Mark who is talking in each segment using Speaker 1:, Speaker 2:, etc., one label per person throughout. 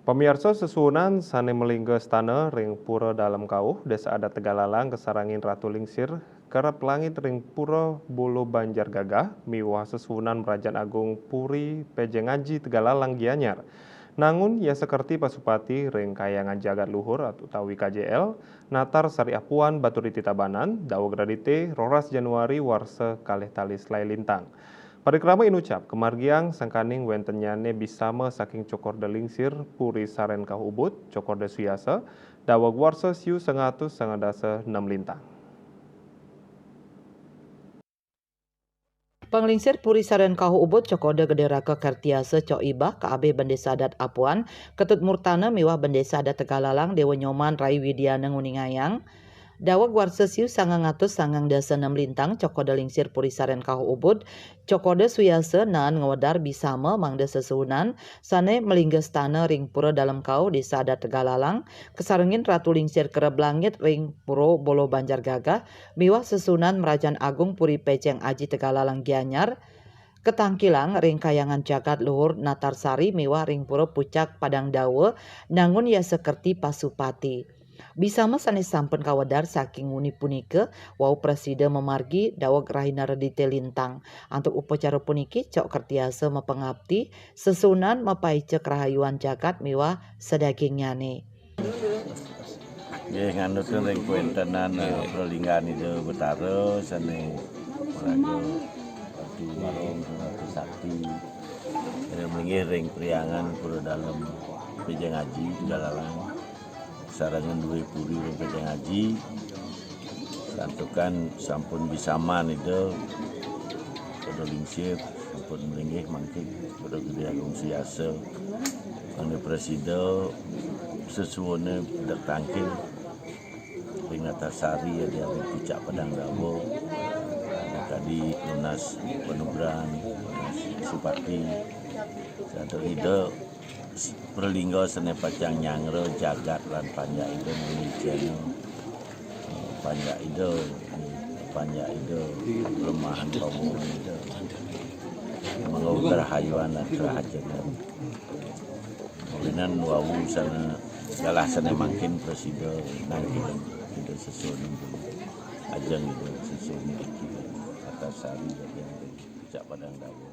Speaker 1: Pemirsa sesunan sane melingga stana ring pura dalam kauh desa adat Tegalalang kesarangin Ratu Lingsir kerap langit ring pura bulu Banjar Gagah miwah sesunan Merajaan Agung Puri Pejengaji Tegalalang Gianyar. Nangun ya sekerti pasupati ring kayangan jagat luhur atau tawi KJL natar sari apuan Baturiti Tabanan dawa gradite roras Januari warse kalih talis lai lintang. Parikrama inucap kemargiang sangkaning wentenyane bisama saking cokor delingsir puri saren kau ubud cokor de suyasa dawag warsa siu sengatus sangadasa 6 lintang.
Speaker 2: Panglingsir puri saren kahu ubud cokode gedera ke kartiase cok ibah ke abe bendesa adat apuan ketut murtana miwah bendesa adat Tegalalang dewa nyoman rai widiana nguningayang dawag warsa siu sangang dasa 6 lintang cokode lingsir puri saren kahu ubud cokode suyase naan ngewedar bisama mangda sesunan sane melinggas tanah ring pura dalam kau desa adat Tegalalang kesarengin Ratu Lingsir kereb langit ring puro bolo Banjar Gagah miwah sesunan Merajaan Agung Puri Pejeng Aji Tegalalang Gianyar ketangkilang ring kayangan jagat luhur Natarsari miwah ring pura pucak Padang Dawe nangun ya sekerti pasupati. Bisama sanes sampun kawadar saking nguni punike wau presiden memargi dawag rahina redite lintang untuk upacara puniki cok kertiasa mepengabdi sesunan mepaicek rahayuan jagat miwah sedagingnyane.
Speaker 3: Nggih nganut ring kuentenan perlinggan itu betara sane maraga Ratu Warung Ratu Sakti menggih ring priangan pura dalam Pejeng Aji Tegalalang sarangan duwe puri ring Pejeng Aji santukan sampun bisaman itu pada lingsir sampun menggih mangke pada Gede Agung Siasa ane presiden sesuone dak tangkil ring Natarsari ada ring pucak Padang Dawe ada kadi lunas penugrahan lunas supati satu ide perlingga sene pacang nyangre jagat lan panjak ide mengijen panjak ide lemahan pamuan ide mengobar hayuan dan kerahajanan kemudian wawu sana galah sana makin presiden nanti itu sesuatu ajang itu sesuatu Natarsari yang pucak Padang Dawe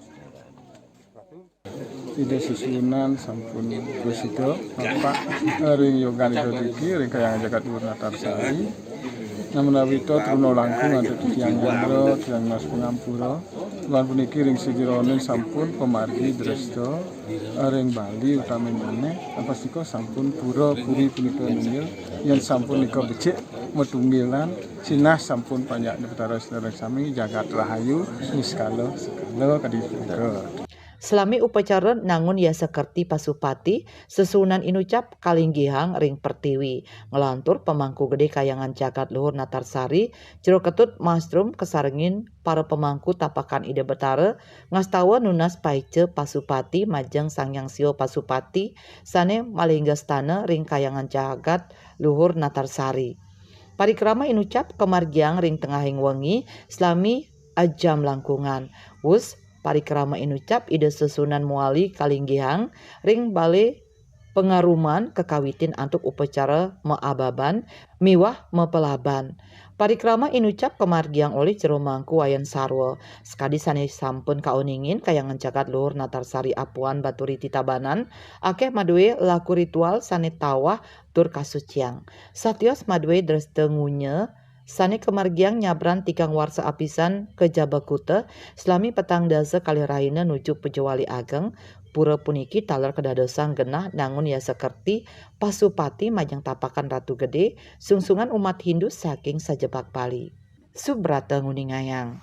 Speaker 4: tidak susunan sampun presiden Bapak ring yogan iki ring kayangan jagat luhur Natarsari namun awito truno langkung ada tiang jandro tiang mas pengampura lan puniki ring sigironing sampun pemargi dresto ring Bali utamane apa siko sampun pura puri punika nunggil yang sampun nika becik metunggilan sinah sampun panjak betara sedherek sami jagat rahayu niskala kadiputra.
Speaker 2: Selami upacara nangun ya sekerti pasupati sesunan inucap kalinggihang ring pertiwi ngelantur pemangku gede kayangan jagat luhur Natarsari jero ketut mastrum kesarengin para pemangku tapakan ide betara ngastawa nunas paice pasupati majeng sangyang sio pasupati sane malinggastana ring kayangan jagat luhur Natarsari. Parikrama inucap kemargiang ring tengahing wengi selami ajam langkungan wus parikrama inucap ide sesunan muali kalinggihang ring bale pengaruman kekawitin antuk upacara meababan miwah mepelaban. Parikrama inucap kemargiang oleh jero mangku wayan sarwa sekadi sane sampun kauningin kayangan jagat luhur Natarsari apuan Baturiti Tabanan akeh maduwe laku ritual sane tawah tur kasuciang satios maduwe dreste ngunye sane kemargiang nyabran tikang warsa apisan ke Jabakute selami petang dasa kali rahina nuju Pejewali Ageng pura puniki taler kedadosang genah nangun ya sekerti pasupati majang tapakan Ratu Gede sungsungan umat Hindu saking sajebak Bali. Subrata Nguningayang.